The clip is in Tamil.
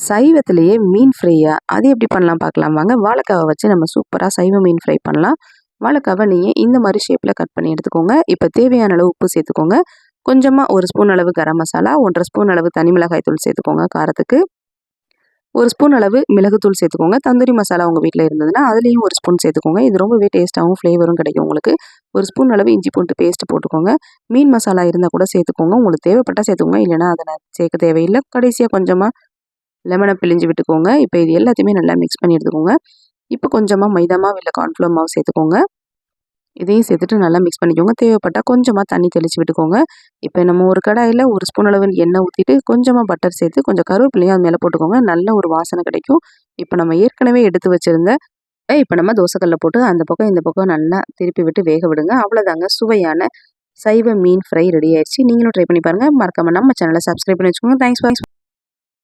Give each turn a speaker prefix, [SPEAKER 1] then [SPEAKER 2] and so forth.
[SPEAKER 1] சைவத்திலேயே மீன் ஃப்ரையா அது எப்படி பண்ணலாம் பார்க்கலாம் வாங்க. வாழைக்காவை வச்சு நம்ம சூப்பராக சைவ மீன் ஃப்ரை பண்ணலாம். வாழைக்காவை நீங்கள் இந்த மாதிரி ஷேப்பில் கட் பண்ணி எடுத்துக்கோங்க. இப்போ தேவையான அளவு உப்பு சேர்த்துக்கோங்க. கொஞ்சமாக 1 ஸ்பூன் அளவு கரம் மசாலா, 1½ ஸ்பூன் அளவு தனி மிளகாய் தூள் சேர்த்துக்கோங்க. காரத்துக்கு 1 ஸ்பூன் அளவு மிளகுத்தூள் சேர்த்துக்கோங்க. தந்தூரி மசாலா உங்கள் வீட்டில் இருந்ததுன்னா அதுலேயும் 1 ஸ்பூன் சேர்த்துக்கோங்க. இது ரொம்பவே டேஸ்ட்டாகவும் ஃப்ளேவரும் கிடைக்கும் உங்களுக்கு. 1 ஸ்பூன் அளவு இஞ்சி பூண்டு பேஸ்ட் போட்டுக்கோங்க. மீன் மசாலா இருந்தால் கூட சேர்த்துக்கோங்க. உங்களுக்கு தேவைப்பட்டால் சேர்த்துக்கோங்க, இல்லைனா அதை சேர்க்க தேவையில்லை. கடைசியாக கொஞ்சமாக லெமனை பிழிஞ்சு விட்டுக்கோங்க. இப்போ இது எல்லாத்தையுமே நல்லா மிக்ஸ் பண்ணி எடுத்துக்கோங்க. இப்போ கொஞ்சமாக மைதா மாவு இல்லை கார்ன்ஃப்ளவர் மாவு சேர்த்துக்கோங்க. இதையும் சேர்த்துட்டு நல்லா மிக்ஸ் பண்ணிக்கோங்க. தேவைப்பட்டால் கொஞ்சமாக தண்ணி தெளித்து விட்டுக்கோங்க. இப்போ நம்ம ஒரு கடாயில் 1 ஸ்பூன் அளவு எண்ணெய் ஊற்றிட்டு கொஞ்சமாக பட்டர் சேர்த்து கொஞ்சம் கருவேப்பிலையும் அது மேலே போட்டுக்கோங்க. நல்ல ஒரு வாசனை கிடைக்கும். இப்போ நம்ம ஏற்கனவே எடுத்து வச்சுருந்த இப்போ நம்ம தோசைக்கல்ல போட்டு அந்த பக்கம் இந்த பக்கம் நல்லா திருப்பி விட்டு வேக விடுங்க. அவ்வளோதாங்க, சுவையான சைவ மீன் ஃப்ரை ரெடி ஆயிடுச்சு. நீங்களும் ட்ரை பண்ணி பாருங்கள். மறக்காம நம்ம சேனலை சப்ஸ்கிரைப் பண்ணி வச்சுக்கோங்க. தேங்க்ஸ்.